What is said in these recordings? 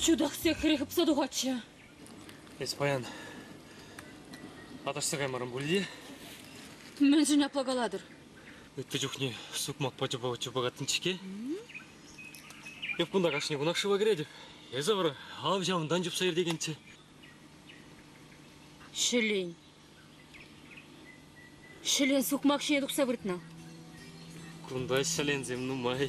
Чудак секіріп садуғатшы. Баян, аташса қаймарым бөлде? Мен жын аплағаладыр. Өтті жүхне сұқмақ бағатын чеке? Еп бұнда қашыне бұнақшыға кереді. Езі бұры, ап жамындан жүп сайыр дегенше. Шілен. Шілен сұқмақ шіне тұқса бұртына. Күндай шілен земну май.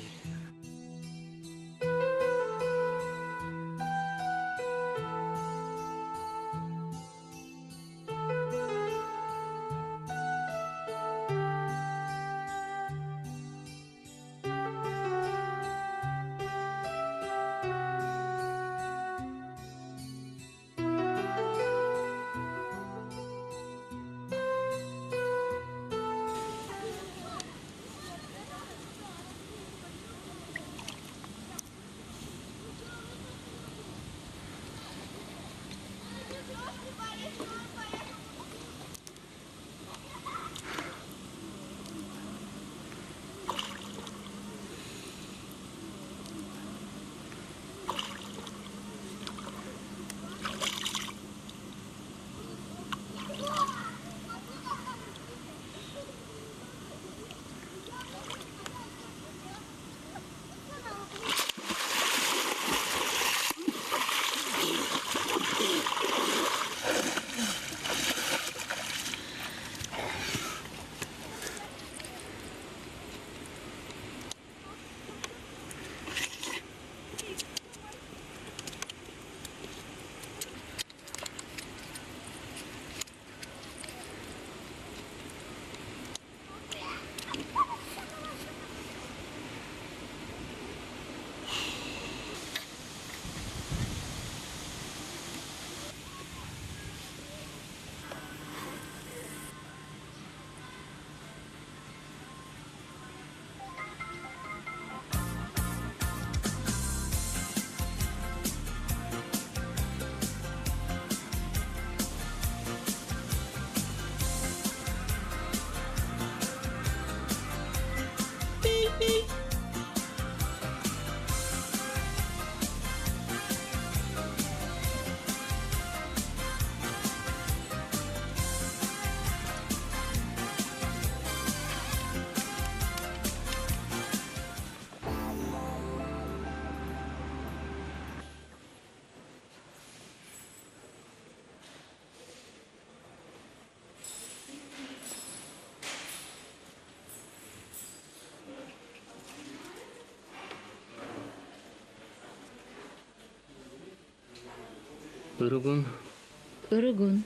Үрігін.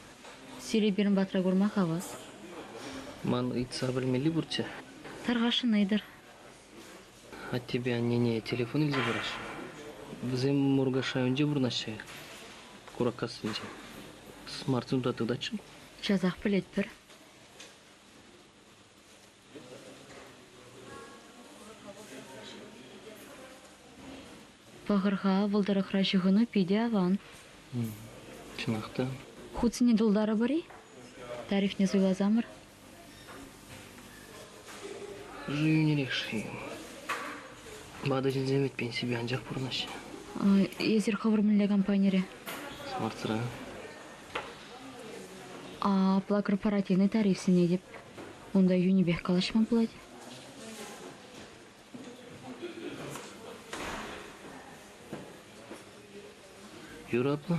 Сереберін батыра көрмақ аваз. Ман ыйтса білмелі бұрча. Тарғашын айдыр. А тебе не телефон илзе бараш. Бізем мұргаша өнже бұрнашы. Куракас өнже. Смартфонда тыдачым. Жазақ білет бір. Бағырға вылдырықра жүгіні пейде аван. Чынақта. Худсыне дұлдары бұры? Тарифне зойлазамыр. Жүйіне рекші. Бада жінземет пен себе анжақ бұрнашы. Езір қавырмілі компанері. Смартсыра. Апла корпоративный тарифсіне деп. Онда юнибек қалашман болады. Юра апла.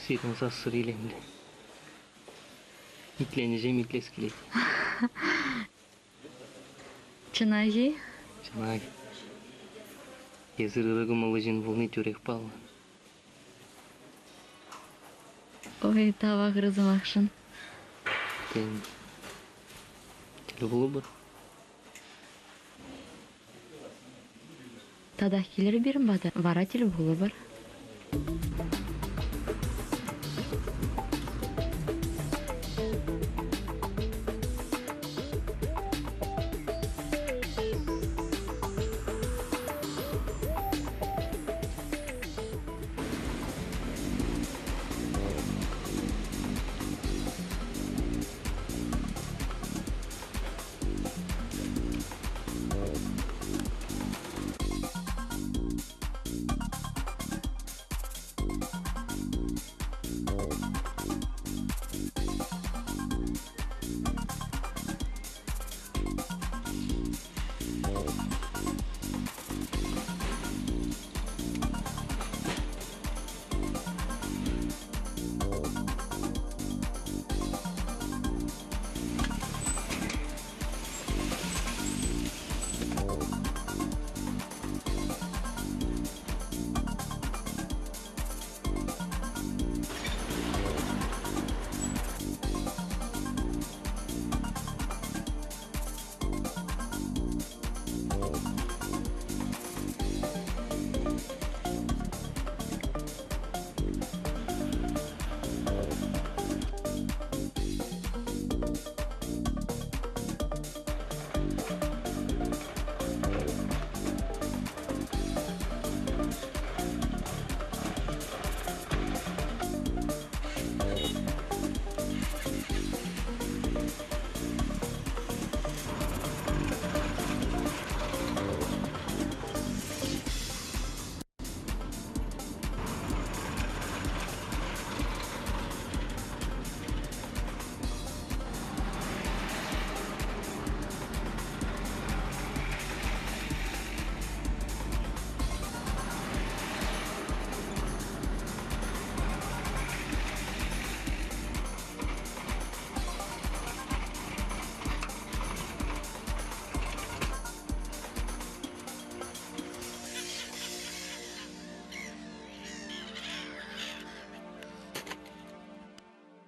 Сетін сасыр елемді. Итленежем итлес келеді. Чынайы? Чынай. Езір ұрығы мұлы бұлны түрек балы. Ой, табақ рызымақшын. Тен тілі бұлы бұр. Тадақ келер берім бады. Вара тілі бұлы бар.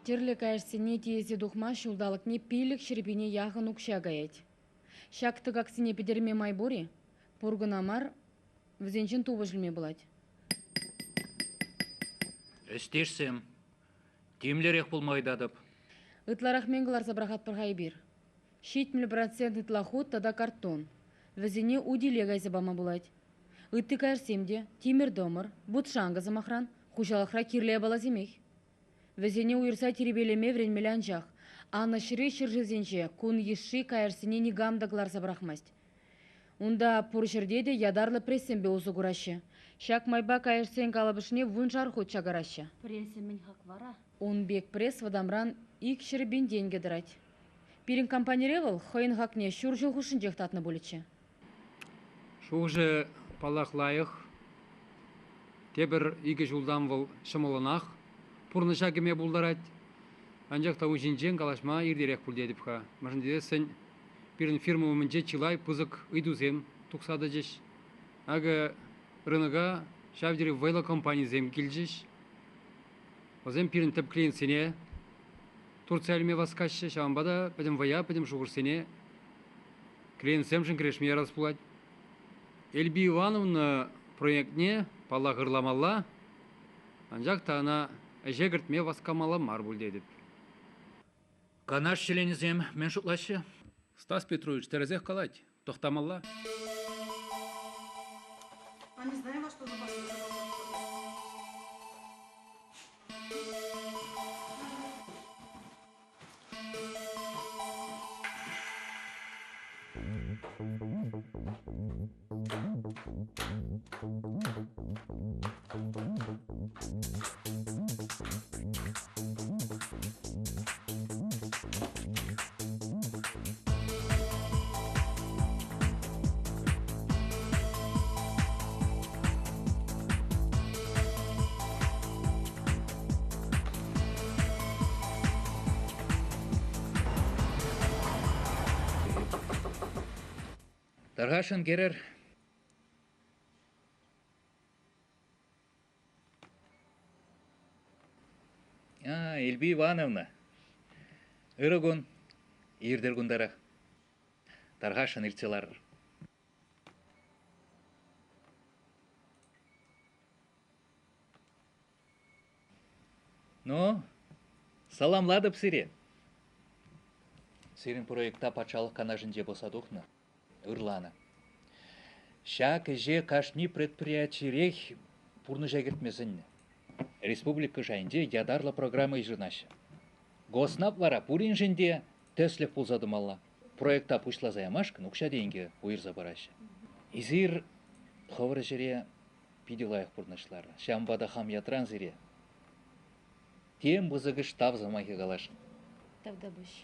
Терле кайшсене тиезе духма шулдалық не пилік шірбине яғын ұқша гаять. Шақты каксине педерме майбори, пургынамар візенчен тубы жылме бұлад. Істерсем, темлерек болмайдадып. Ытларах менгілар забрахат пырғай бір. 70% ытлахут тада картон. Візене удиле гайзы бама бұлад. Үтті кайшсемде, тимір домыр, бұт шаңғы замахран, хұжалықра кирле бала земех. Візене уйырса теребелеме вренмелі анжақ. Аны шыры шыржызенше, кун ешши кайырсыне негамдағылар забрахмасть. Унда пұршырде де ядарлы прессембе ұзы күраші. Шак майба кайырсен калабышыне вун жархут чагараші. Прессемен хак вара. Он бек пресс вадамран ик шырбин деньги дырать. Пирин компаниревал, хойын хакне шур жыл хушын жехтатны болечі. Шуғжы палақ лайық, тебір игі жылдан бұл шымылынақ, пұрны шакеме бұлдарад. Анжақта ұжинжен қалашма ердерек бұл дедіп қа. Машын дедесін, бірін фирма өмінже чилай пызық үйдузем тұқсады жеш. Ағы рыныға шавдері вайла компания зем келжеш. Озем бірін тіп клиент сене, Турция әліме васкашы, шамбада, пәдім вая, пәдім шуғыр сене. Клиент семшін кірешме ярас бұлад. Эльби Ивановна проектне пала ғырламалла, анжақта ана әжегіртме васкамала марбул дедіп. Канаш шеленізем мен шутлашы. Стас Петрович, терезех қалать, тоқтамалла. А не знаю, во что запасывать. Тарғашын керер. Эльби Ивановна. Үрігін, ердергіндері. Тарғашын үлтселар. Ну, саламладып сире. Сирин проекта пачалық канажынде босадуқны. Ырлана. Шак же кашни предприятирех пурны жагертмесін. Республика жайынде ядарлы программа ижынашы. Госнап вара пурин жінде төслек пулзадымалла. Проекта пушла заямашкын укша деньги уйырза барашы. Изир ховры жере пиделайық пурнышлары. Шамбада хам ятран зире. Тем бузыгыш тав замахи галашын. Тавда бұш.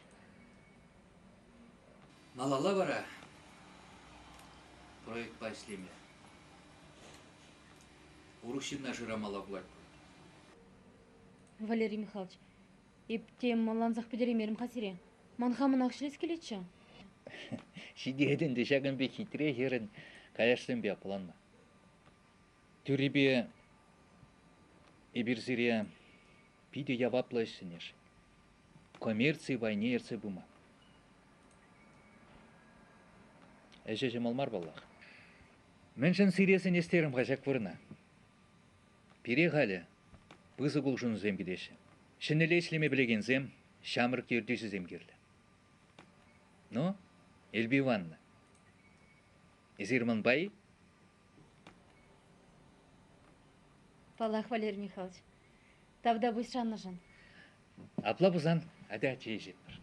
Малала бара. Проект байслеме. Урушинна жырамала бұлай. Валерий Михайлович, ептем ланзақ педеремерім қасире. Манхамын ақшылес келетші? Шидедің де жағын бе хитре ерін каяштын бе апыланма. Түребе ебірзіре пиде яваплы сінеш. Коммерции войне ерце бұма. Әже жемалмар баллах. Меншін сиресін естерім қажақ вырна. Пире ғалі, бұзы құлжын зем кедеші. Шынеле ішлеме білеген зем, шамыр кердесі зем керлі. Но, Эльби Ивановна, Изирман бай? Палах, Валерий Михайлович. Тавда бұш жанна-жан. Апла бұзан, ада чей жетпір.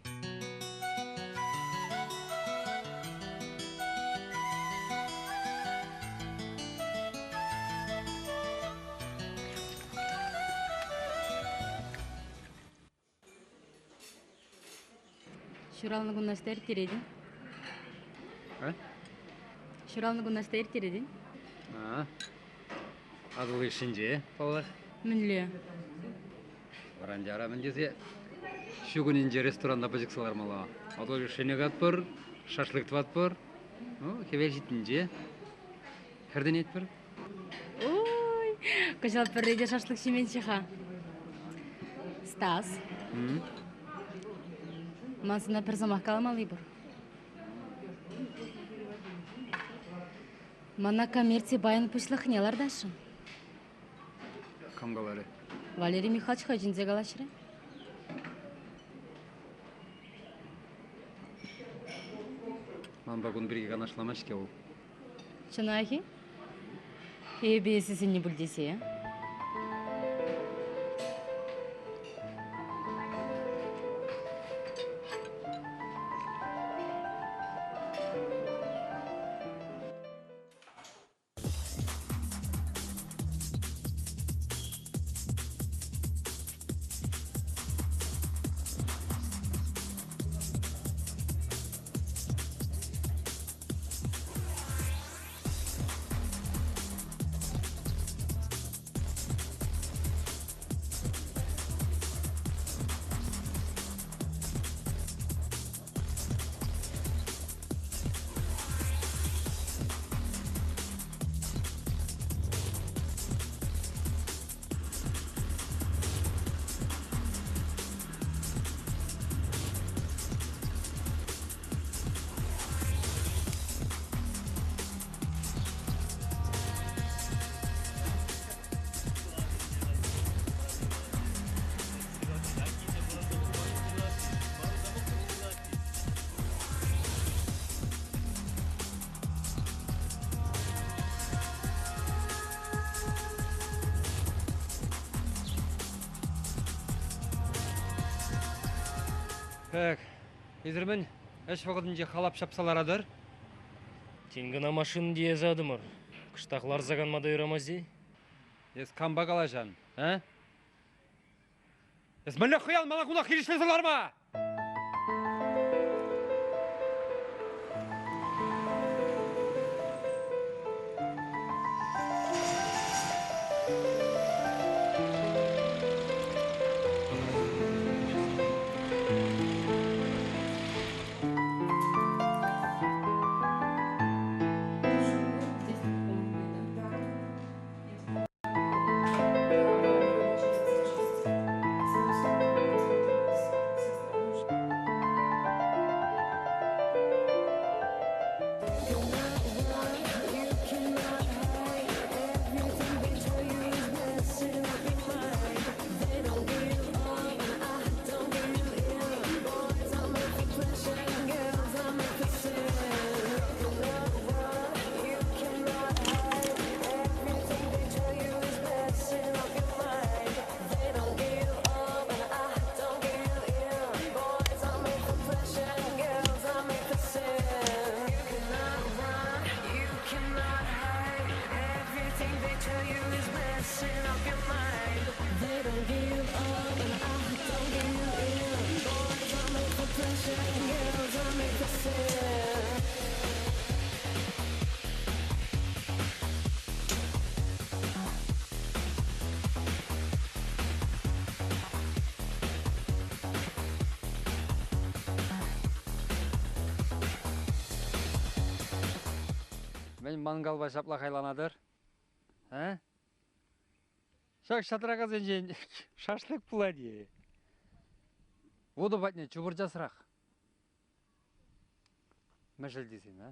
Şuralını günnaşta erteredin. Ha? Şuralını günnaşta erteredin. Адыл ішінде, палақ. Мінле. Баран жарамын десе, шүгінінде ресторанда бөзіксалар мала. Адыл ішенек атпыр, шашлык тватпыр. Хевел житінде. Херден етпір. Ой, кожал перейде шашлык шемен шыға. Стас, Ман сына бір замақ каламалы бұр. Мана коммерция байын пұшлық нелардашын. Кам қалары? Валерий Михайлович хожинзе қалашыры. Ман багун бірге ғанашламашке ол. Чынахи? Бесі сен не бүлдесе, Пәк, езірмін, әш вағыдынже қалап шапсаларадыр. Тингана машин дие задымыр. Кыштақлар заганмады үйрамази. Ес камба қалажан, ә? Ес мүлі құял, мана құлақ келішлесілер ма? Мен мангалба шапла қайланадыр. Ә? Шак шатыраға зенжен шашлык пулади. Воду батне чубыр жасырақ. Мәшіл дейсен, ә?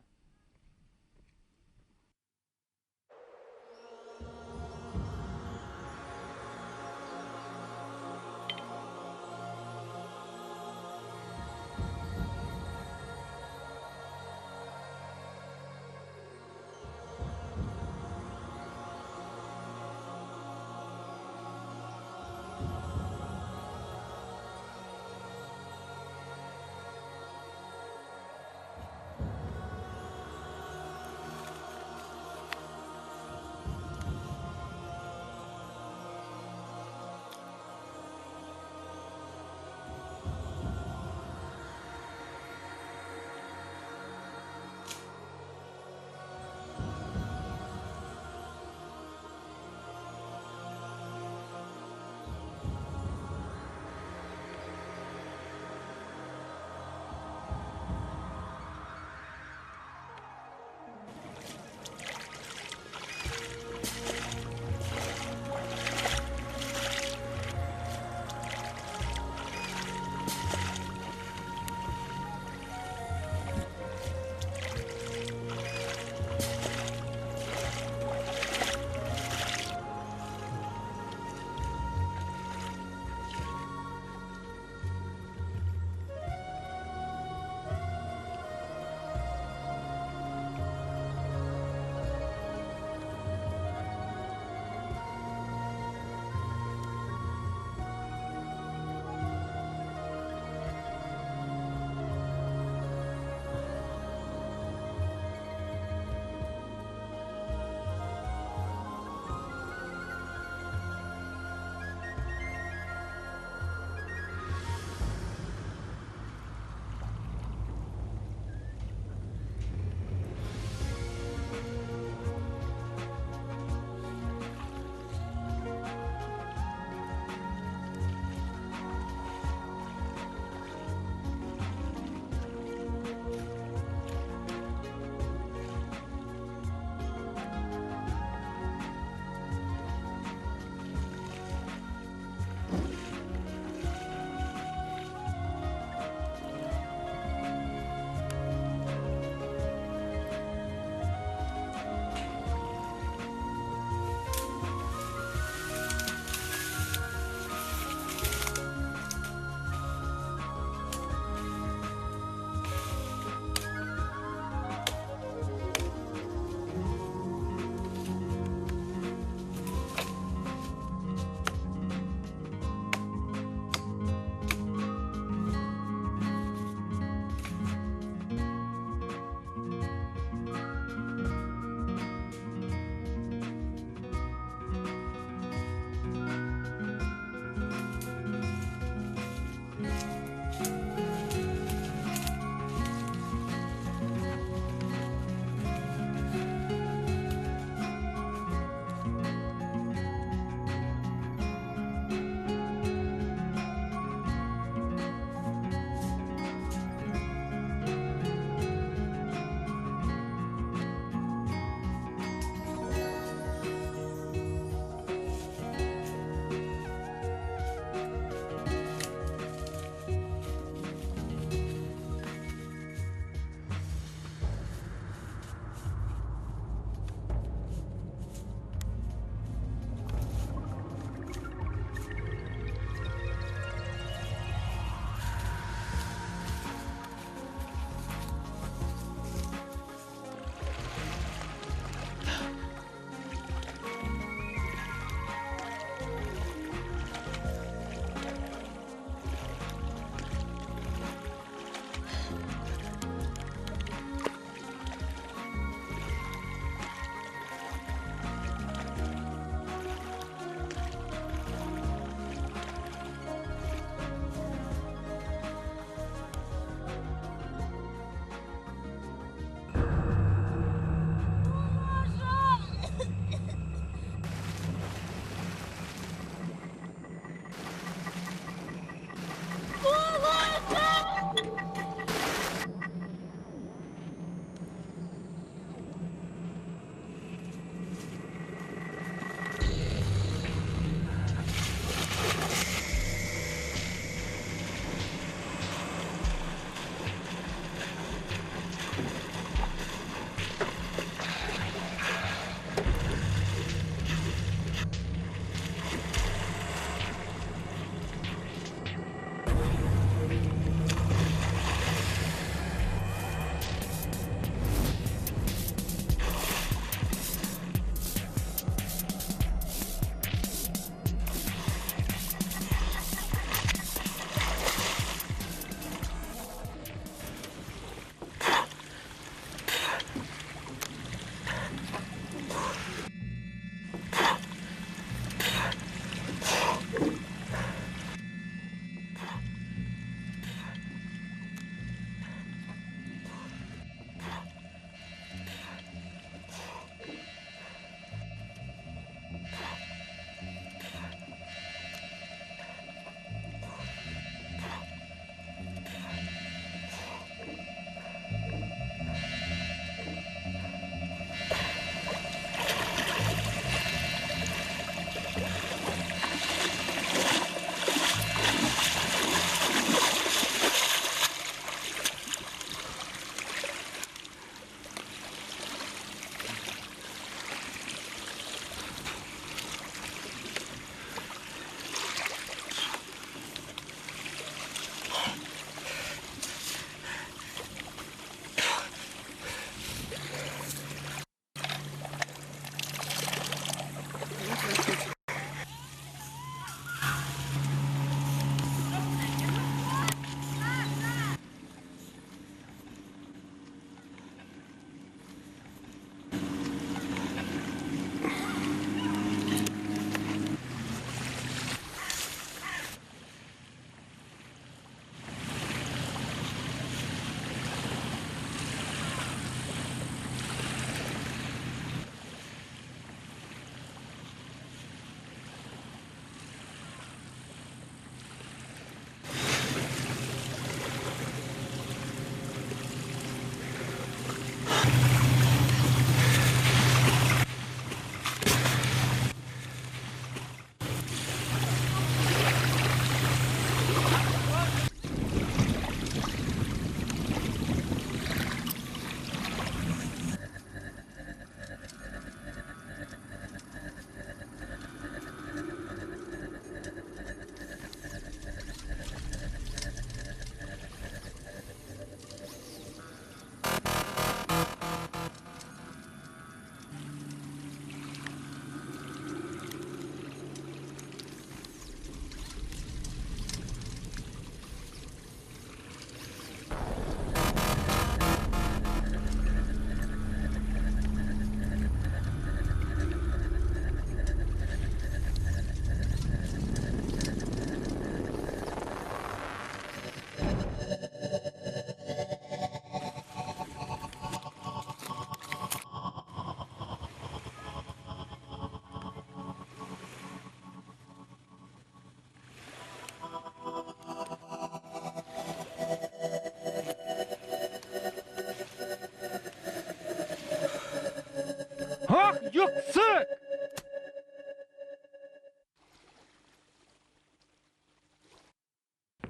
Юксы!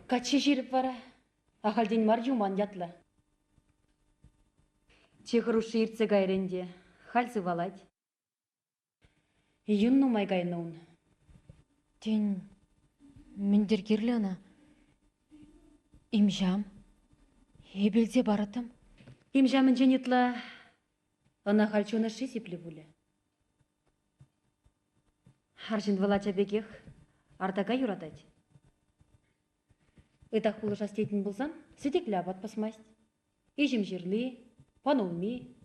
Качы жиріп бара. Ахалден мар жуман ятлы. Чехырушы иртсе гайренде. Хальсы валать. Июн нумай гайнуын. Тен міндер керлі ана. Имжам. Ебелзе баратым. Имжамын женетла. Ана хальчуна шисиплі бұлі. Аржын валача бекех. Артаға юратать. Итак хулы жастейтін болсан, сетеклі абат пасмасть. Ежім жерлі, панулми.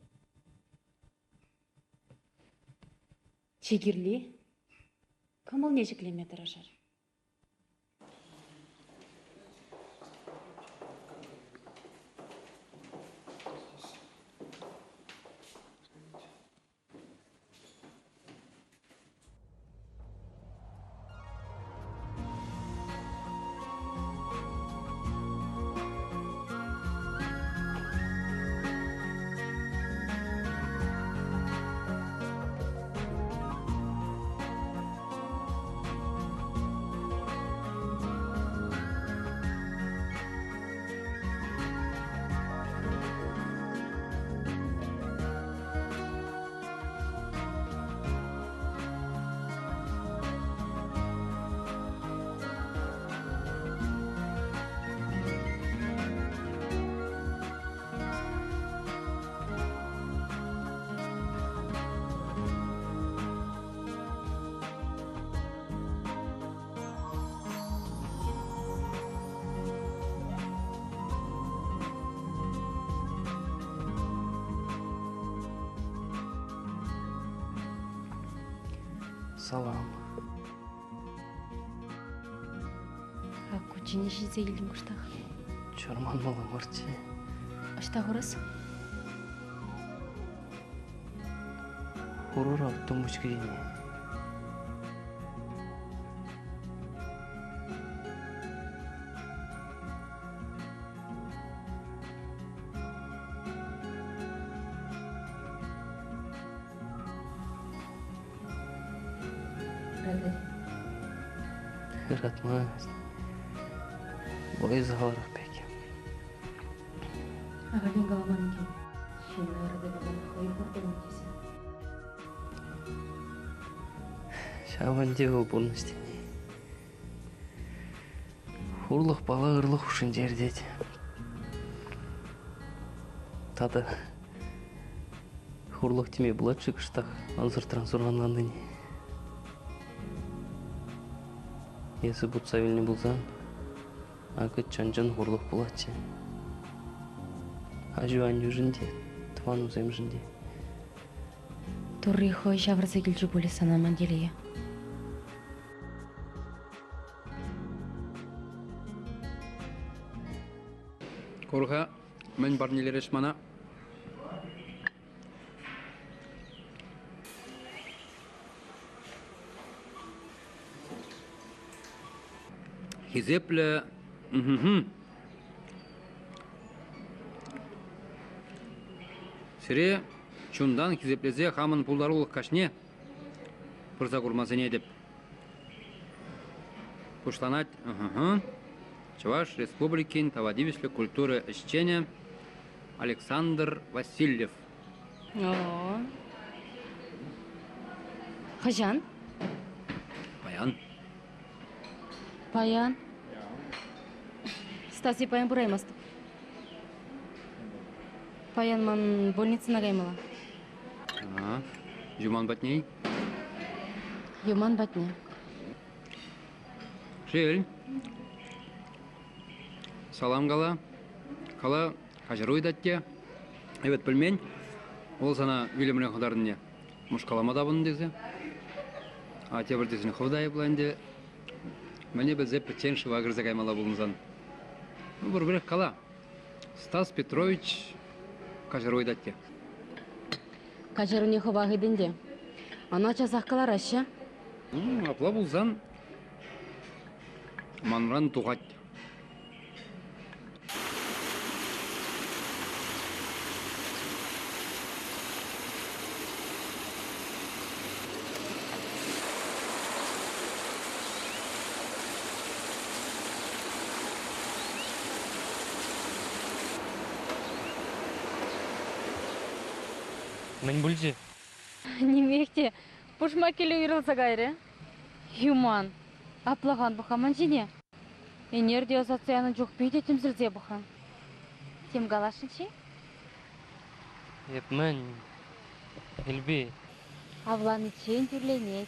Чегірлі. Кымыл нежіклеме тұрашар. Салам. Кучине жизе елдің күштақ. Чорман мала мұрчы. Аштақ ұрас? Хурура оттым үшкіріне. Ратмас. Бойыз ғалырақ пеке. Ағален ғаламан кен. Шені арады бағын қойы қордың десе. Шабан деу бұлныстыне. Хурлық бала ұрлық ұшын жердет. Тады. Хурлық теме бұлат шықыштақ. Анзыртыран сұрғанландыне. Есі бұт савеліне бұлзан, ағы чанжан ғұрлық бұлатшы. Ажуан южінде, тұван ұзайм жінде. Турри хой шаврсы келчу болі санаман делие. Корға, мен барнелер ешмана. Хизеплі... Сире, чундан хизеплезе хамын пулдарулық кашне пырза курмазыне деп. Кушланать, Чуваш Республикин Тавадивишлі культуры ищения Александр Васильев. Хажан? Баян. Паян? Стаси паян бұраймасты. Паян ман больницына гаймала. Жуман батней. Юман батне. Шел. Салам гала. Кала хажыруй датте. Evet пельмень. Ол сана вилеміне қыдардың не. Мұшқалама да бұны дезе. А те бір дезіне қывдай бұлайынде. Мәне біз зәп пәтен шыва кірзі қаймала бұлымызан. Бір-бірек қала. Стас Петрович хажыруй датте. Кажеруне хывағы дінде. Ана часақ қалар ашы. Апла бұлзан манран туғат. Мен бүлже. Немекте, пушма келе үйрілса гайры. Юман, аплаған бұқаман жіне. Энергия асоцияны жоқ бейде темзілзе бұқан. Тем галашыншы? Еп мен. Елбе. Авланы чейін түрленет.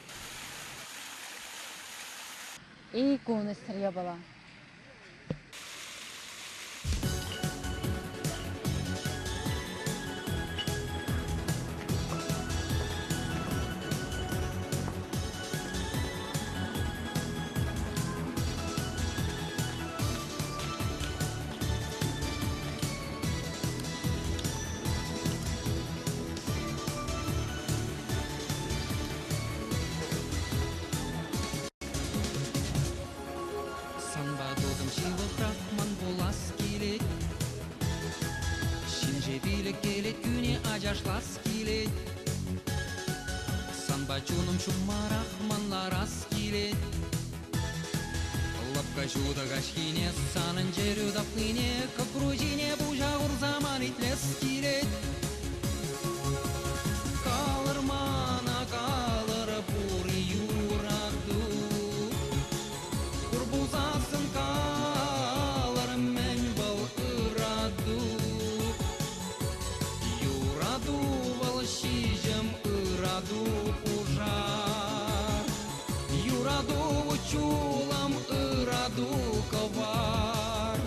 Эй, конus сырья бала. Санба додым шилы брахман болас келет. Шинже билік келет, күне ажашлас келет. Санба чуным шумма рахманлар ас келет. Лапка жуда гашхине, санын жеру дапыне, капружине бужаур заман итлес келет. Калыр мана калыр пури юраду. Kurbuzaсын kalır men bal ıraду. Юраду бал шижем ыраду пужар. Юраду чулам ыраду ковар.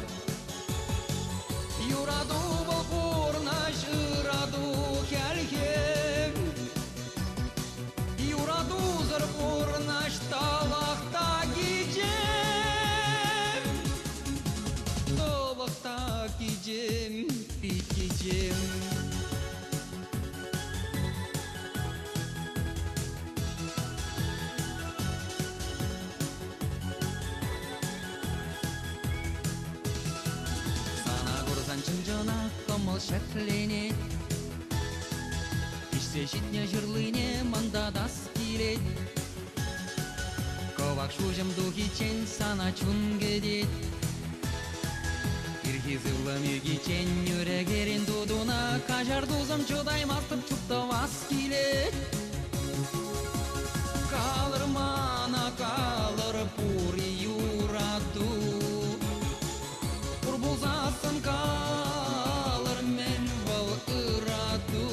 Юраду бал порнаш ыраду келгем. Юраду зыр порнаш талахта gideceğim. Dolakta gideceğim, biteceğim. Sana korsan çınjana kımıl şeklenet. İşte житне жырлыне мандадас келет. Ковак шужым духи чен сана чун кедет. Ирхизылым юги чен юрегерин дудуна, кажар дузым чудаймастып чуптавас келет. Калыр мана калыр пури юраду. Kurbuzaсын kalır men bal ıraду.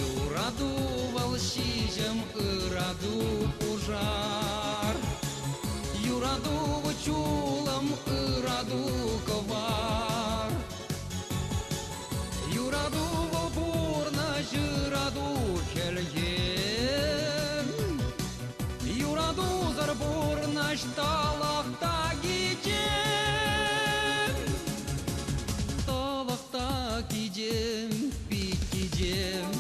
Юраду вал шижем ыраду пужар. Юраду чулам ыраду ковар. Юраду вал бурна жыраду келгем. Юраду зар бурна шталахта gideceğim. Талахта gideceğim, biteceğim.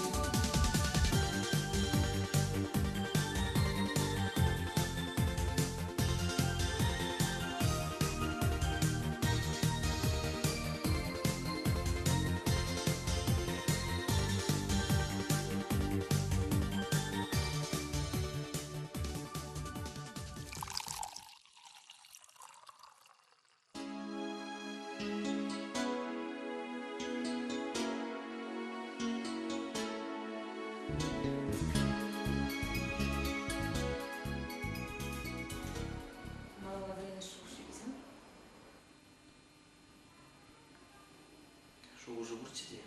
Что уже бурчите?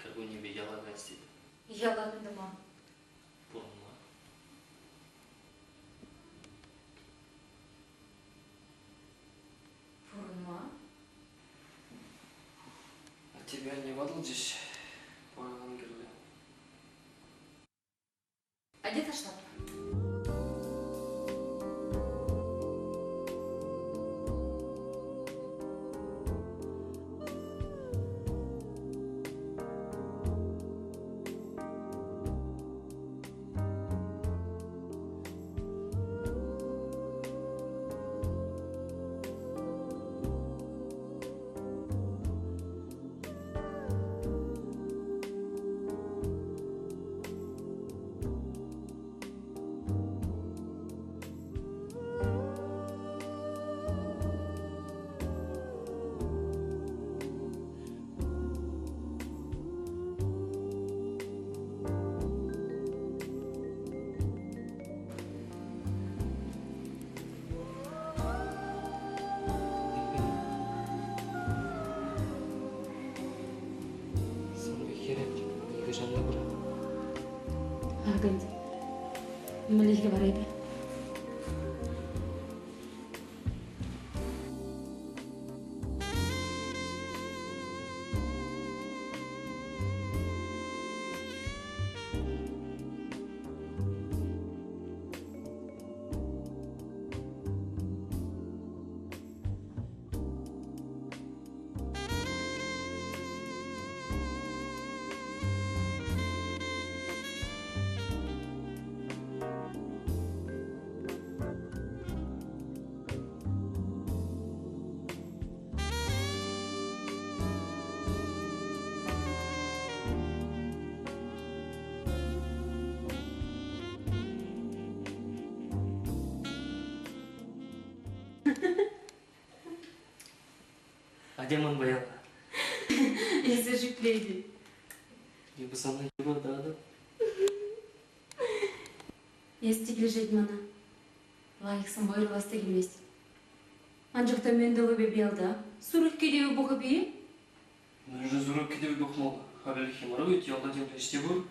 Как у небе ялагать степь. Яладым дома. Полна. Фурма. А тебя не вадл здесь по ангелу? А где таштап? бар еді. Адеман баяла. Есі жүклейді. Ебі сана юрдады. Ести кележет мана. Лайықсын бойырыласты келмес. Анжықта менді ғыбе белді. Сурық кедеуі бұғы бейі? Нужно зуру кидев духнул. Хабел химару и тела делали стебур.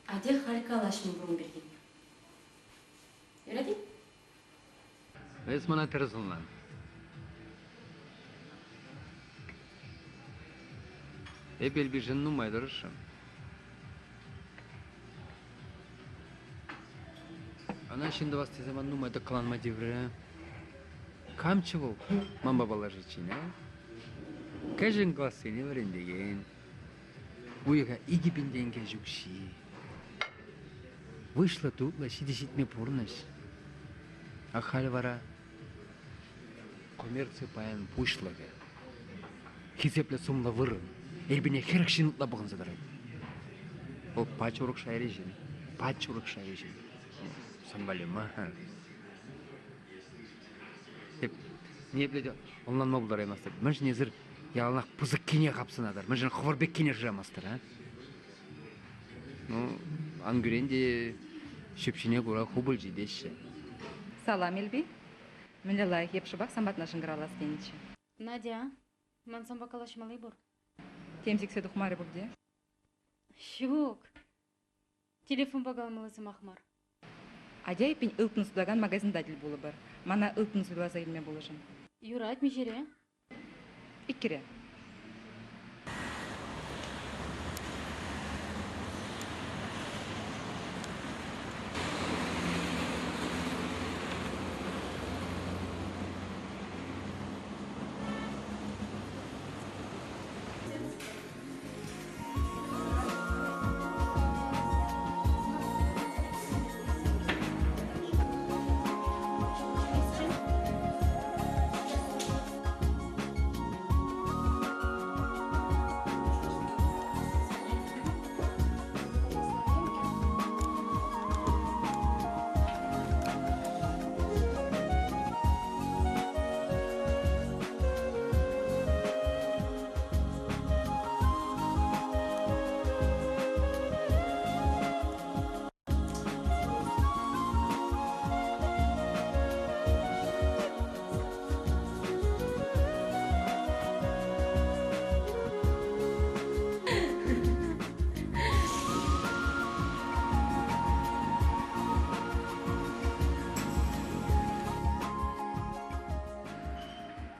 Аде халка алашын бұрын берген. Ереді? Вес мана терзылан. Эпел бижен нумайдырышым. Ана şimdi vasти zaman numayda klanma divre. Kamçı bol. Mamba балажичине. Кажен классыны öğrendiğin. Уйга иги пинденге жүкши. Вышла тутла сидишитме пурныш. А хальвара коммерция паян пушлага. Хисепле сумла вырын. Элбине херк шинутла бұғын задарайды. Ол пач ұрық шайры жин. Пач ұрық шайры жин. Самбалема. Деп, не біледі, онлан ма бұлдар аймастыр. Мен жіне зір ялынақ пызық кене қапсынадар. Мен жіне қыварбек кене жамастыр, а? Ну, ангүренде шөпшіне көра хубыл жидеші. Салам, Элби. Мен лайық епшібақ самбатна жыңғыралас денечі. Надя, мен самба калашмалай бұр. Темсексе дұқмары бұрде. Шук. Телефон бағалмылысы мақмар. Адяй пен ұлтын сұдаған магазинда діл болы бар. Мана ұлтын сұйлаза елме болышын. Юрат межере? Иккере.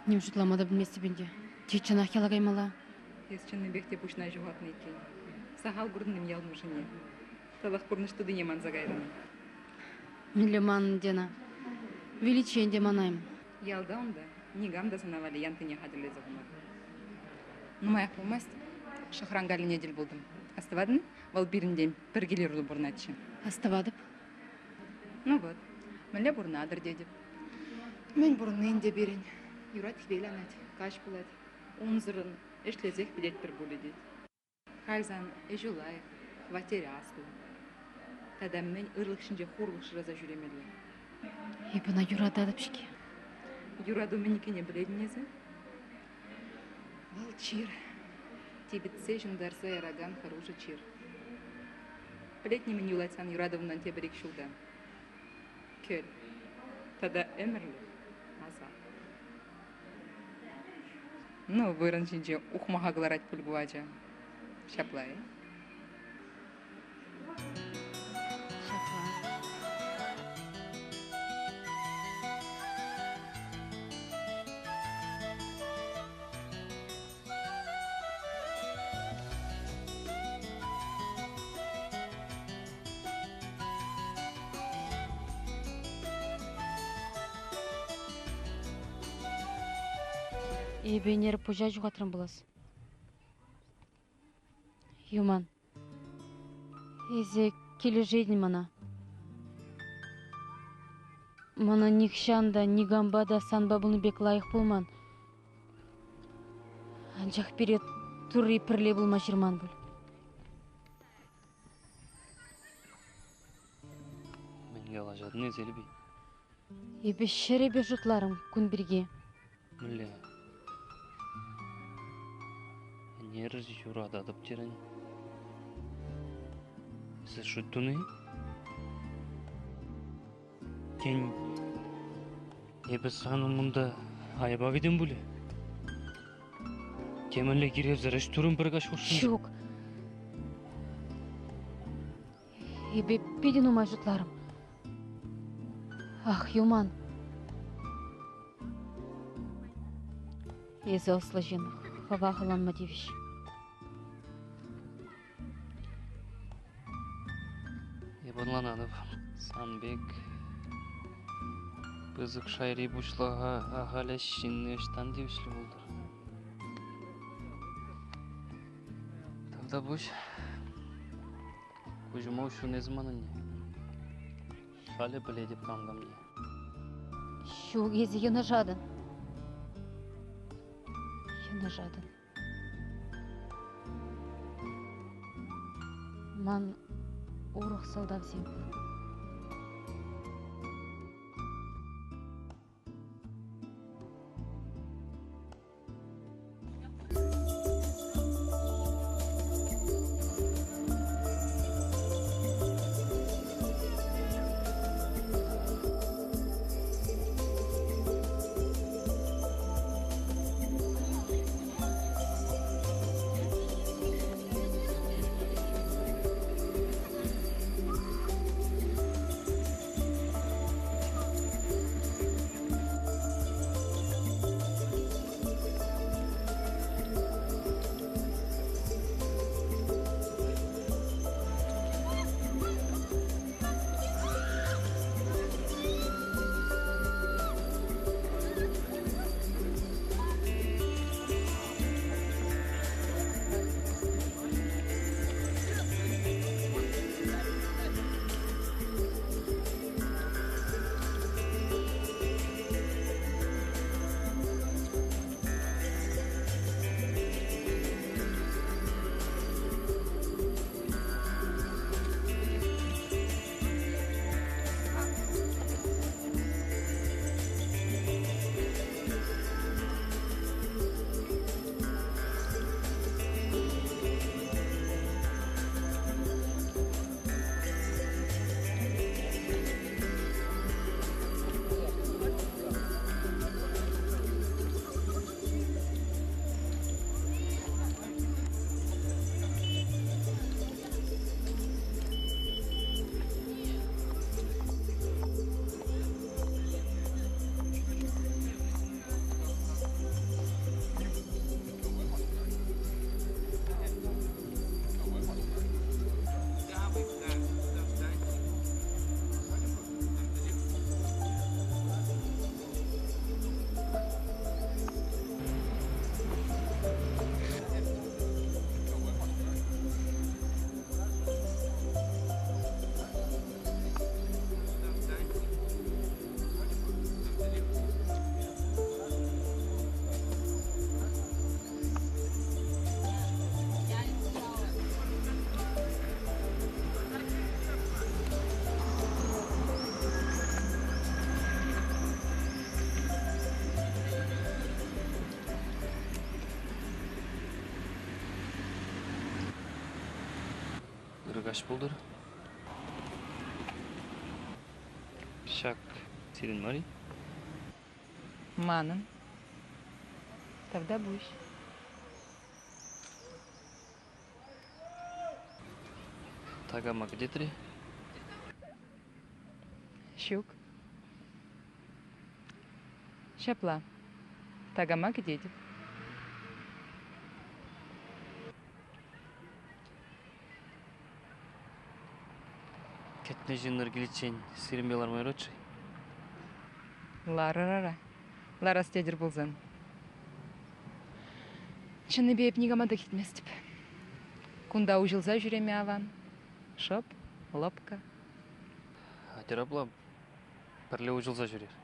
Нем жұтламады білмесі бенде. Течен ақела қаймала. Есченный бекте пушна жуғатны екен. Сахал күрдінім ялмы жіне. Талақ күрнішті дүне манза қайраны. Милі манын дена. Величен де манайым. Ялда онда, нигам да санавали янтыне хаділі зағымар. Нумаяқ болмаст, шықрангалі недел болдым. Астывадын, вал бірінден бір келер ұлы бұрнатшы. Астывадып? Ну вот, мүлі бұрнадыр дедіп. Мен бұрнын де берін. Юрат хвейланат, каш булат. Унзырын, эшлезех билет бір бөлі дед. Хайзан, эжулай, квартире асыл. Тадам мен ырлық шынже хурлық шыраза жүремелі. Ебіна юрададып шке. Юраду менікене біледінезі? Вал чир. Тибетсе жындарса яраган хороший чир. Білетне мен юлайтсан юрадовынан тебірек шулда. Көл. Тада өмірлі. Аза. Ну, вырын жинже ухмаға гларать пульгуача. Шаплай. Бенер пужа жуғатырын болас. Юман. Эзе келе жейдін мана. Мана никшанда, нигамбада санба бұны бек лайық болман. Анжақ берет турри пірле болма жырман бұл. Менге алажадын ezeli бей. Ебе шеребе жұтларым күн бірге. Мүлі. Нер жұрада адап жерін. Сіз жұттыны? Кен... Ебі саным мұнда айба кеден бұлі. Кемінле кереп зараш түрін бір қаш ұшын. Шук. Ебе педен умай жұтларым. Ах, Юман. Езі осла жені. Хава қыланма девіш. Ебанланады Санбек. Бызық шайри бұшлаға ағаля шынны үштан девішлі болдыр. Тогда бұш. Күжіма ұшу не зманы не? Халі біле деп қандам не? Шук езі ені жадын. Ені жадын. Ман ұрық салдав зем. Kaç buldur? Şak, senin var ya? Манын. Тогда будешь. Tagama где ты? Щук. Шапла. Тагама где? Кетне жиннер келечен, сирмелар майрочы. Лара. Лара стедер болзан. Чыны бейіп негама да кетмес деп. Кунда ужылза жүреме аван. Шоп, лопка. Атер абла бірле ұжылза жүрер.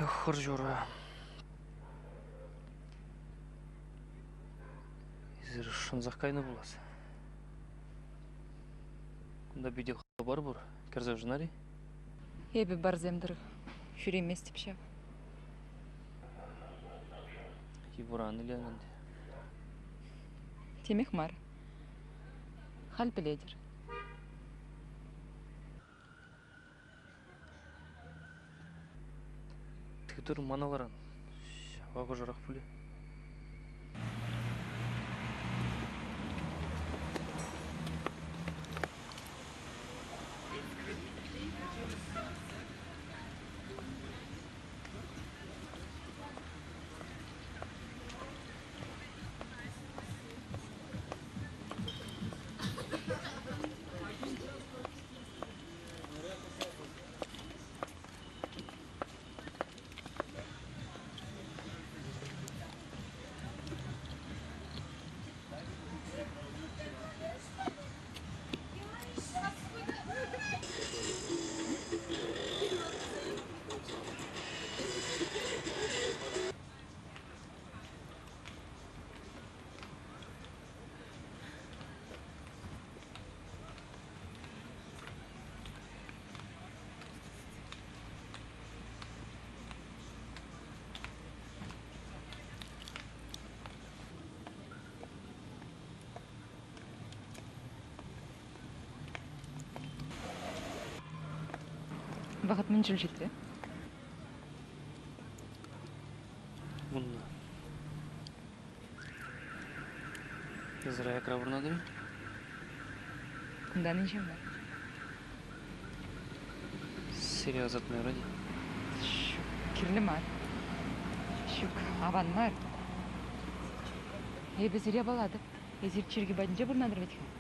Тұхыр жора. Езір шынзақ кайны боласы. Күнда бүйде қалы бар бұр, кәрзав жынари? Ебі бар земдір. Жүремес деп шап. Ебураны ленінде. Темек мар. Хал біледір. Тігітір маналаран. Шабағы жарақ бүлі. Вақыт мен жыл жетті. Мұнна. Езір аякра бұрнадыр? Күнда нешем бар. Сериозат мөр ради. Шук, кирлі мар. Шук, аван мар. Ебі зіре балады. Езір черге бадынча бұрнадыр беткен.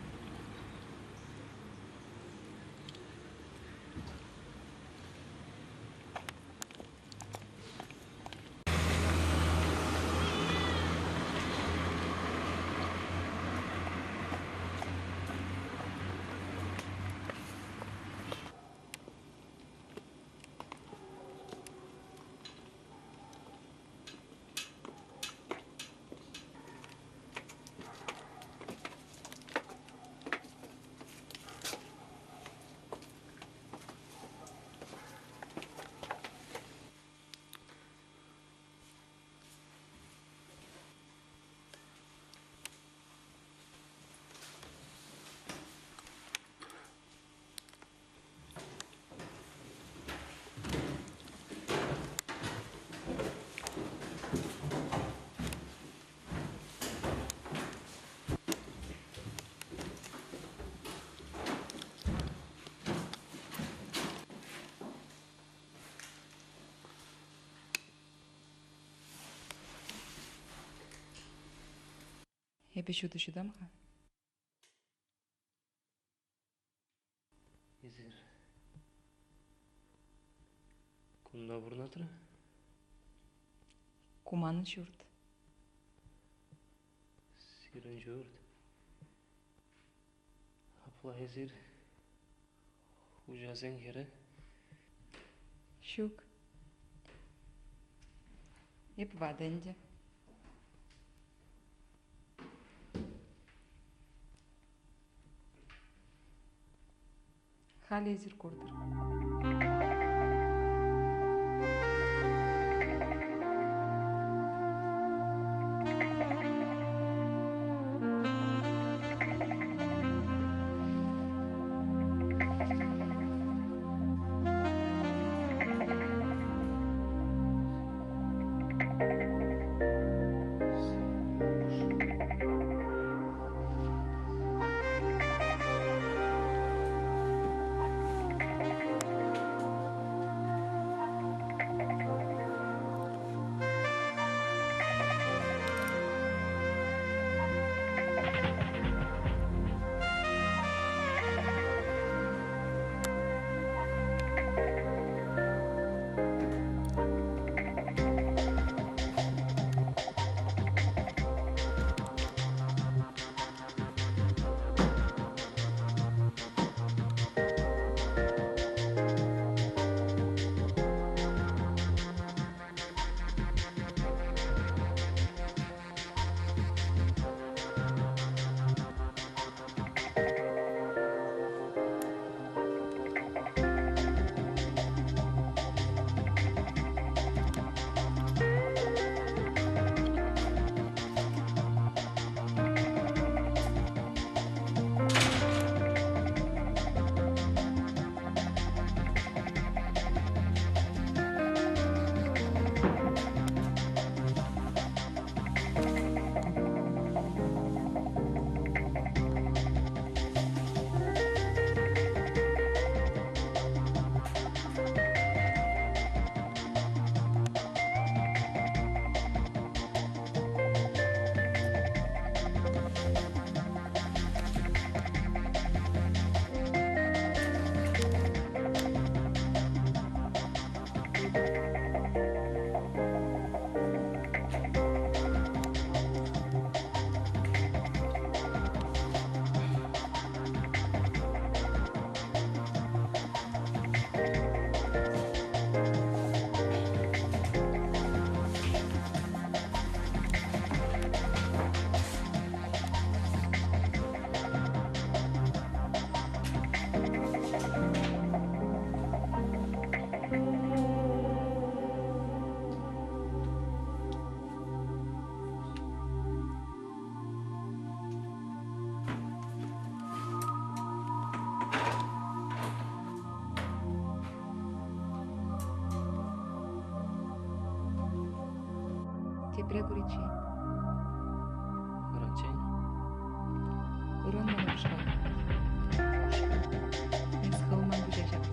Ебі шуды шудамға. Езір. Күнда бұрнадыр? Куманы шурд. Сирен жөрд. Апла езір. Ужазен хері. Шук. Ебі ваденде. Халі езір көрдір. кепре куричи. Ранчен. Урон манушка. Мен схылман бужачак.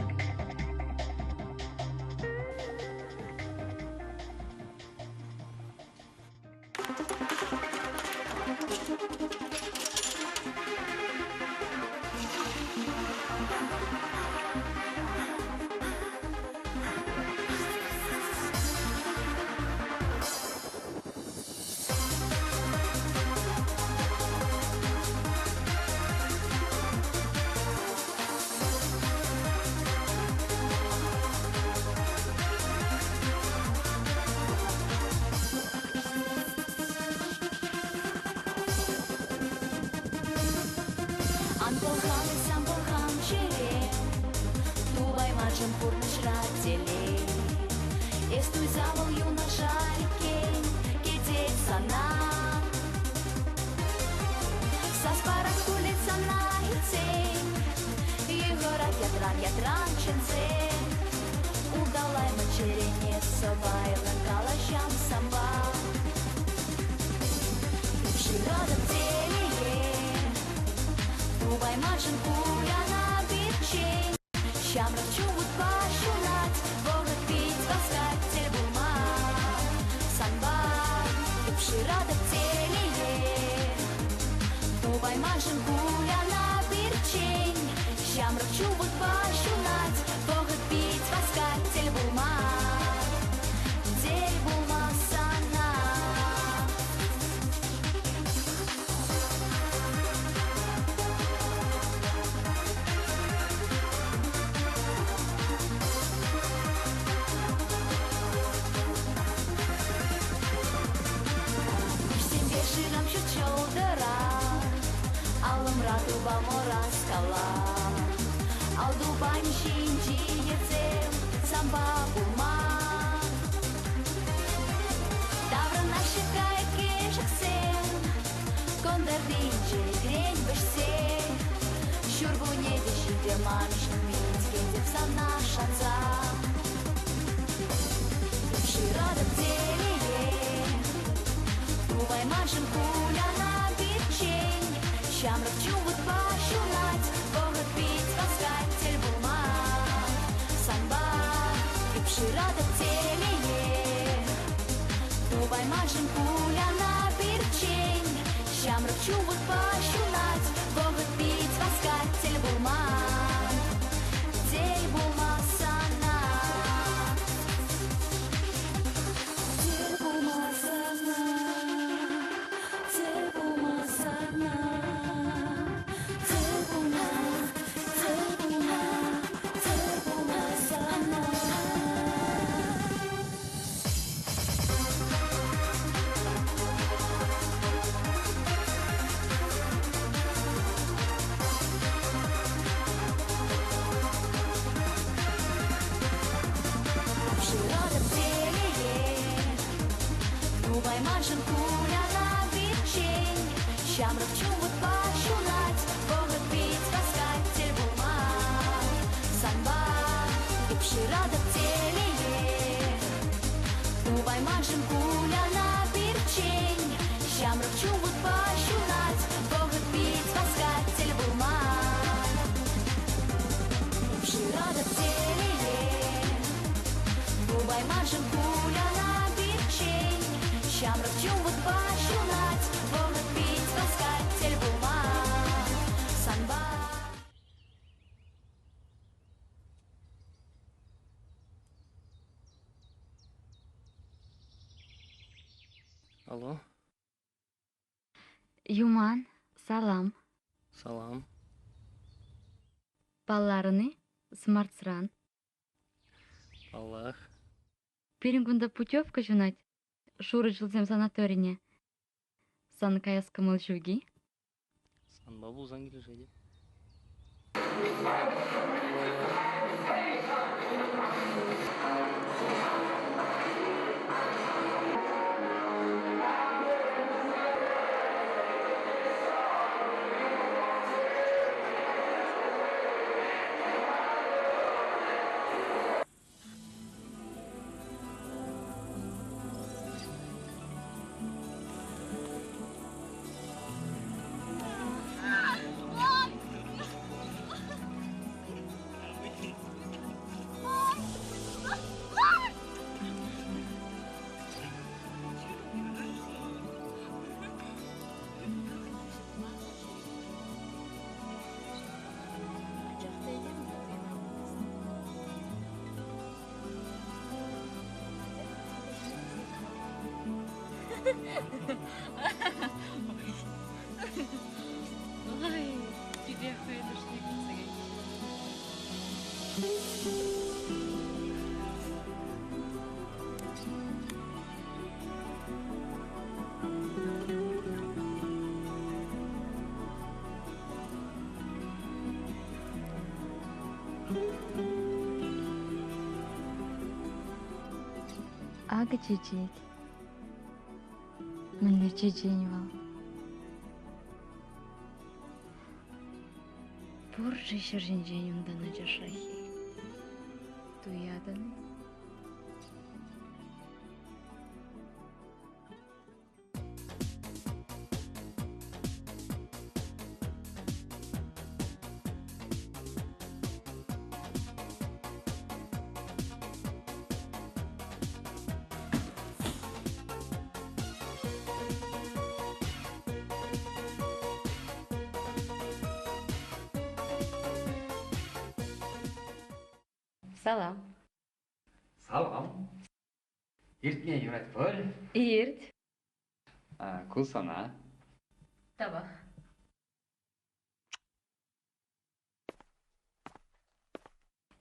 Анполхан и самполхан чере, Тубай мачем пурнышра теле. Эстуй завал юноша рекен, кететь сана. Саспарах улица на ицень, Егорат ятран ченце. Удалай мачерене собай, ланкалашам самба. Природа в теле. Тубай мачен куля на бирчень, Щам рачувут пашунат, Богат пить воскатель булма. Санба, природа в теле. Тубай мачен куля на бирчень, Щам рачувут пашунат, Богат пить воскатель булма. Дель булма сана. Ширам чудчолдыра, алымра туба мора скала. Алдубань шинчи ецем, самба булма. Тавра наша кешексен, кондер динче грень бешсе. Щурбу не дешите маншин мить, кетев сана шанца. Природа в теле. Тубай мачен куля на бирчень, Щам рачувут пашунать, Богат пить воскатель булма. Санба, природа в теле. Тубай мачен куля на бирчень, Щам рачувут пашунать, Богат пить воскатель булма. Дель булма сана. Дель булма сана. Дель булма сана. Дель булма, дель булма, дель булма сана. Природа в теле. Тубай мачен куля на бирчень, Щам рачувут пашунать, Богат пить воскатель булма. Санба, природа в теле. Тубай мачен куля на бирчень, Щам рачувут пашунать, Богат пить воскатель булма. Природа в теле. Тубай мачен куля на бирчень, Щам рачувут пашунать, Богат пить воскатель булма. Санба. Алло, Юман, салам. салам. Балларыны, смартсран. Аллах. Перингунда путевка жунать. Шуры жылзем санаторине. Санкаяска мылжуги. Санба булзан келешеди. Ай, тебе хайдушник сагай. Ага чечек. Міне чечень вал. Поржи шыржинжен ундана жашахи. Туяданы. Салам. Салам. Иртне юрат пөр. Ирт. Кулсана. Таба.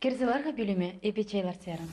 Керзеларға бөліме епе чайлар сәрім.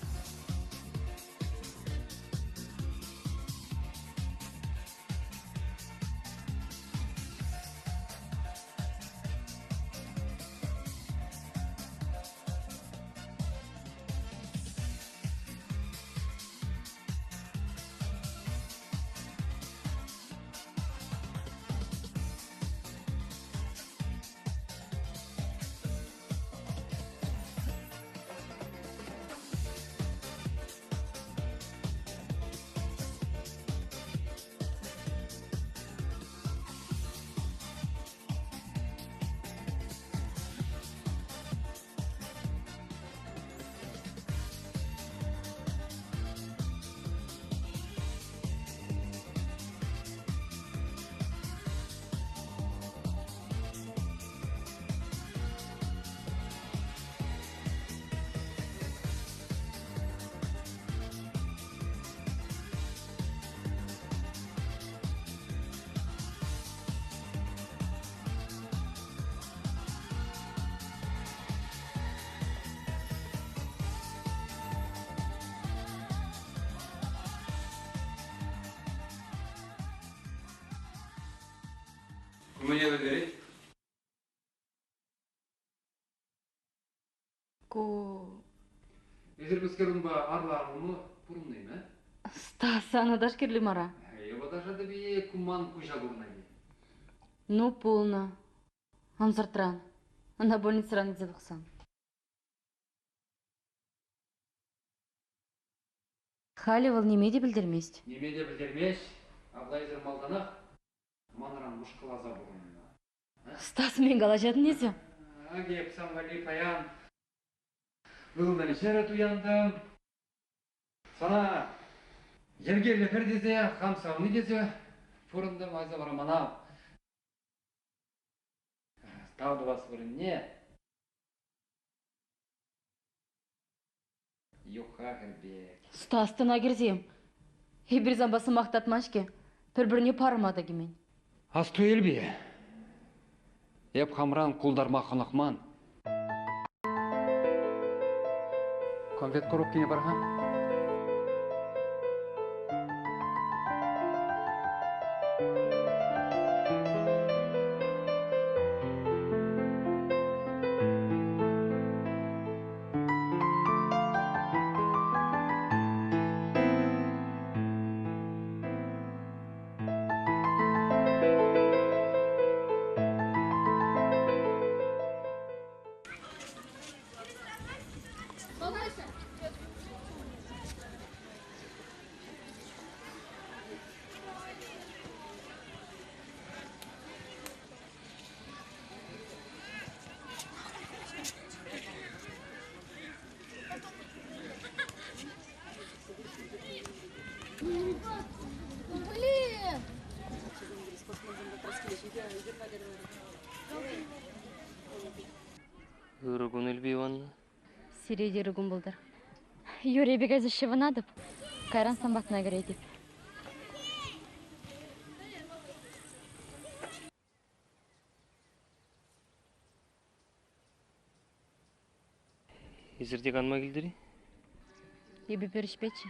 Мне доверить? Ку... Езербескерун ба арларымы пурунный, ме? Стаса, анадаш керлі мара. Ева даже да бие куман кужа дурнаги. Ну, полно. Анзартран. На больнице раны забықсан. Хали вал неме де білдірмест. Неме де білдермеш, Аблайзер малданақ, манран мұшқылаза бұғынына. Стас мен қалажатын несі? Агеп самғали паян. Бүгін шәрет уяндым. Сана жерге лепер дезе, хамсауны дезе, форумдым айза бара манау. Тауды бас бұрын не? Юха кірбек. Стастына керзем. Хебір замбасы мақтатмашке. Бір-біріне парымады кемен. Асту елбе. Еп хамран құлдарма қонақман. Конфет коробкіне барған? Блин! Ырыгун элби ванна. Сирейдері күн бұлдар. Юрий бегазы шывынадып, кайран самбатына керейдіп. Эзерде канма келдири? Эбі перішпечі.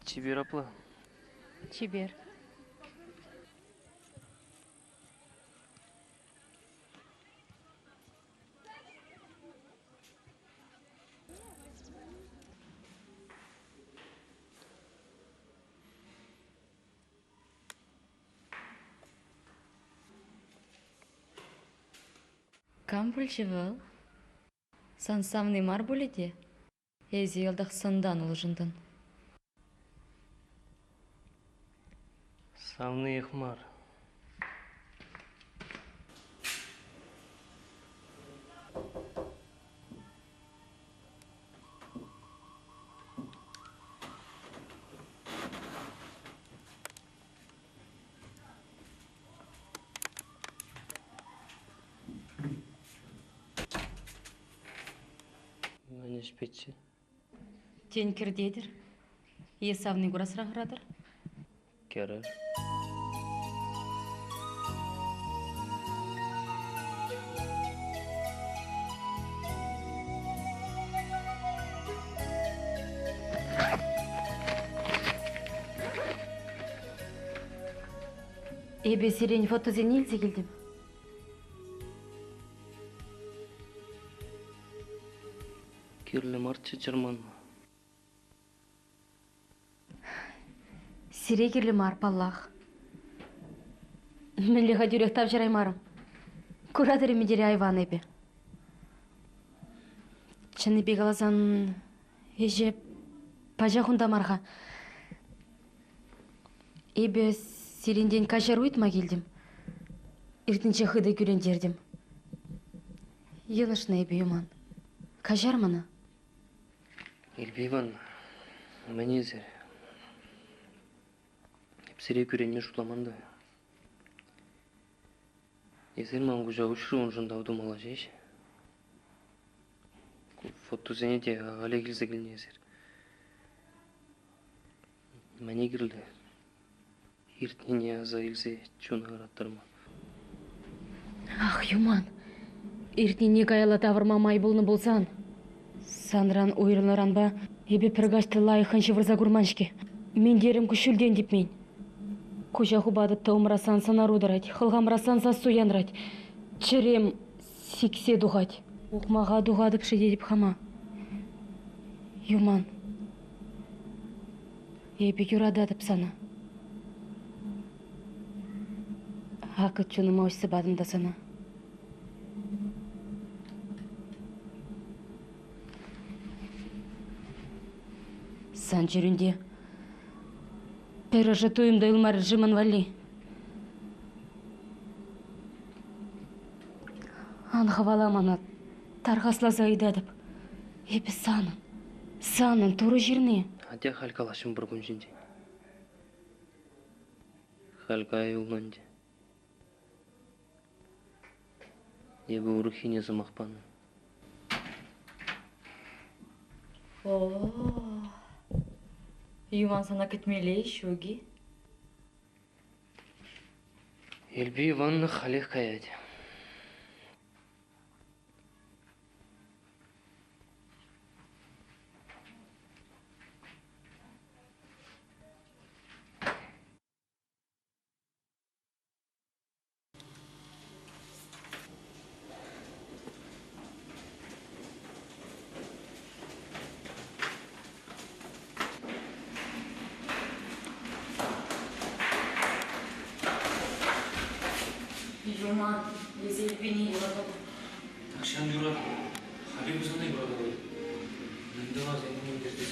Чибер апла. Чебер. Кам бүлшевіл? Сан самный мар бөледе? Ези елдақ сындан ұлжындын. Самный ихмар. Мәне шпетші. Тен кірдедір. Есавный құрасырағырадыр. Кәрі. Эбе сирень фотозен елзе келдім. Керлі марчы жырман. Сирекерлі мар паллах. Мінлі қадюрек тап жараймарым. Күрадыры медері айван эбе. Чыны бегалазан еже пажахунда марға. Эбе сиренден кажар уйтма келдім. Иртінче хыды күрендердім. Елышны эбе юман. Кажар мана? Элбейван, мәне зер. Сире күренме шуламанды. Езер маңғы жауышыр онжында аудумала жейші. Фото зене де ағале келзе келіне езер. Мәне кірілді. Иртнене аза келзе чуна қараттырма. Ах, юман. Иртнене каяла тавырма май болны болсан. Санран ойрыларан ба, ебе піргашты лайықын жывырза күрманшке. Мен дерім күшілден деп мен. Кожа хубады таумрасан санарудырать, хылғамрасан сасуянрать. Чырем сиксе дұғать. Оқмаға дұғадып шеде деп хама. Юман. Ебе юрададып сана. Ақыт чуным аусы бадымда сана. Сан жүрінде. Пережи туйымда илмар жымын вали. Анғавала мана тарғаслаза үйдадып. Епі санын туры жеріне. Адя халкалашым бір күн жінде. Халка айылнанды. Ебі ұрықхине зымақпаны. Юман сана кетмелей шуги. Эльби Ивановна халех каяды. Юман, езел бені юрадады. Такшан юрад. Халек өзіне юрады. Нынды аз әңгіме өндерді.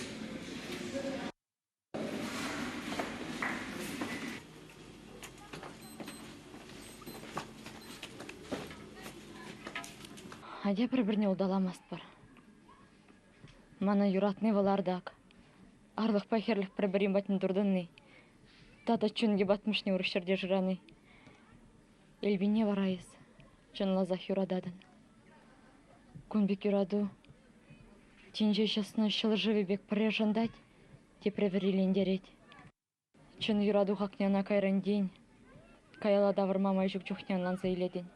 Адя бір-біріне удаламаст бар. Мана юратны валардак. Арлық пахерлік бір-бірін батын дұрдынны. Тата чүнге батмышны ұрышырде жыраны. Эльбине варайыз. Чынлазах юрададын. Көнбек юраду. Тинже шасына шылы живі бек пірре жандать. Тепре верилендерет. Чын юраду хакняна кайрын день. Каяла давырмамай жүк жүхнянлан заиледен.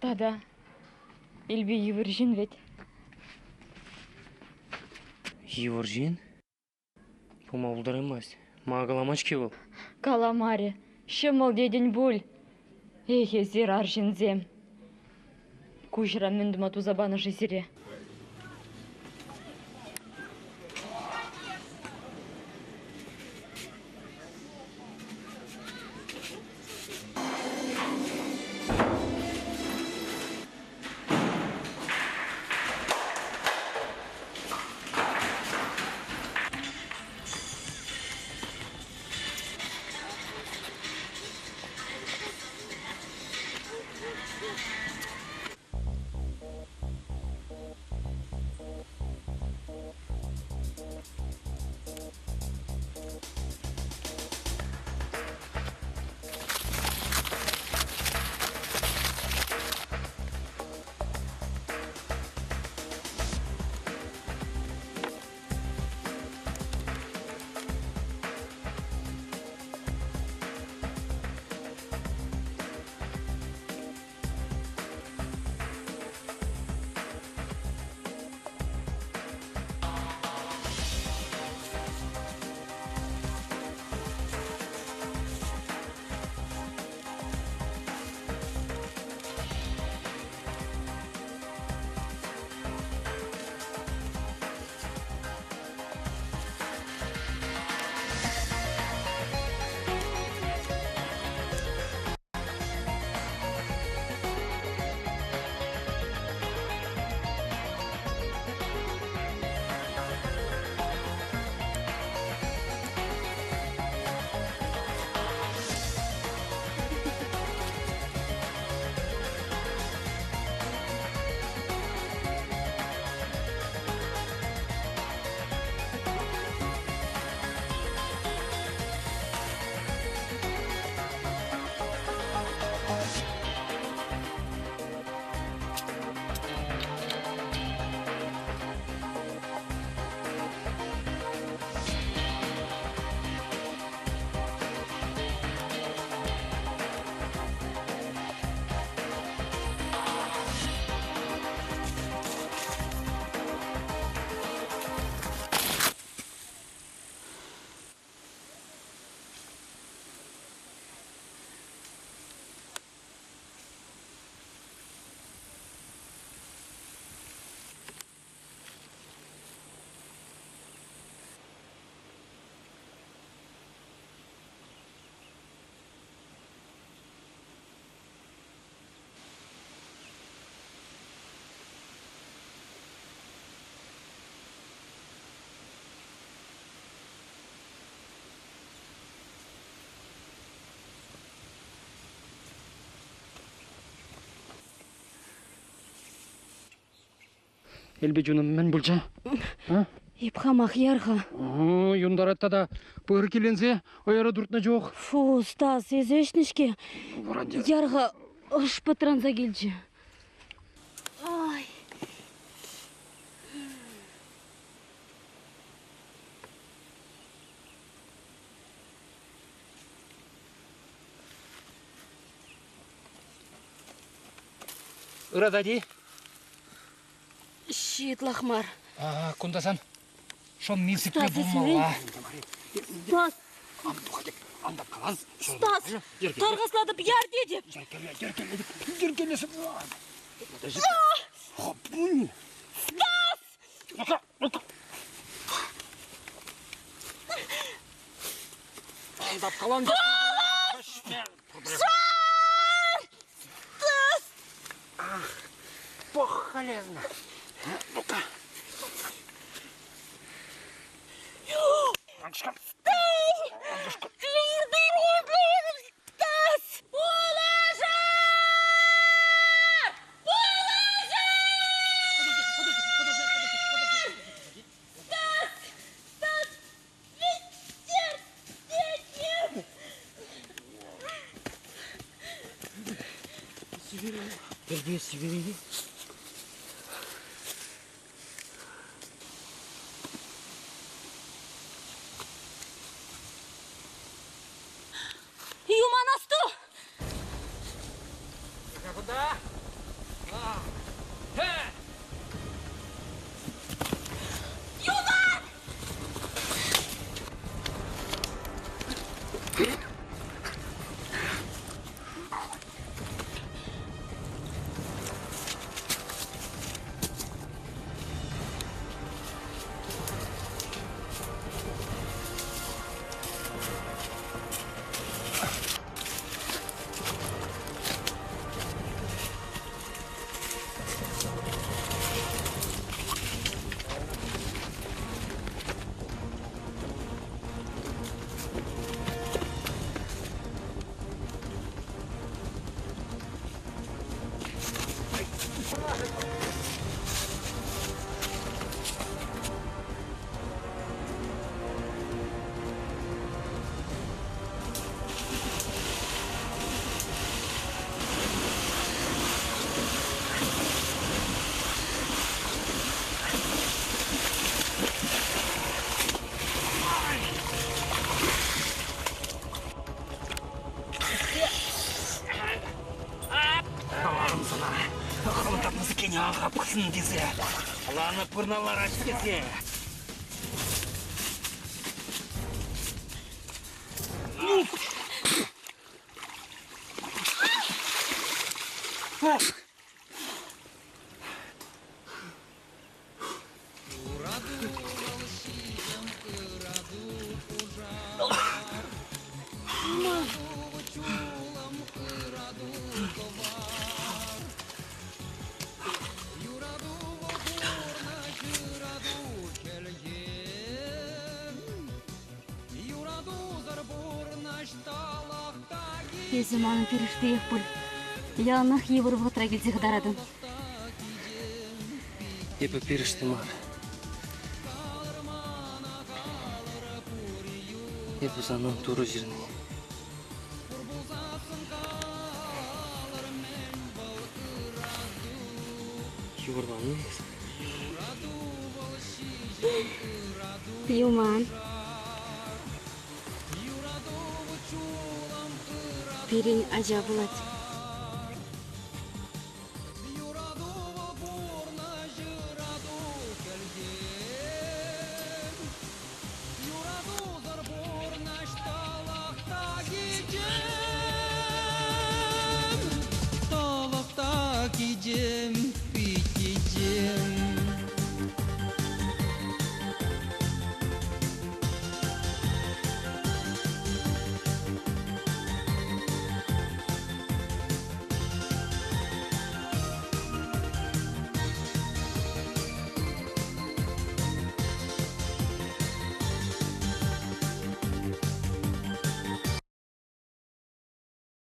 Тада. Илби Евержин ведь. Евержин? Помалдар емес. Ма каламачки был. Каламари. Шымыл дедін бұл. Эхе зер аржинзем. Кужра мүндіма тузабаны жезере. Элбе жуным мен булча. Ипхамах ярха. Юндаратта да пыр келенсе, ойара дуртна жоқ. Фу, Стас, езешнішке. Ярға ұш патранза келчі. Ай. Ырадади. Щит лахмар. Кундасан. Шон милсикне Стас, булмала. Стас, Анда қалаз. Стас, тарғасладып яр деді. Еркелесіп. Алдап қалан. Похалезно. Ну-ка. Ангышка. Северине. Юманасту! Куда? Сын десе, аланы пырналар ашып кесе. Езіманың перішті еқпіл. Янах евір вғытра келсек дарадым. Ебі перішті мар. Ебі занын туры жеріне. Юғырғаны езі. Юман. Перень ажа болады.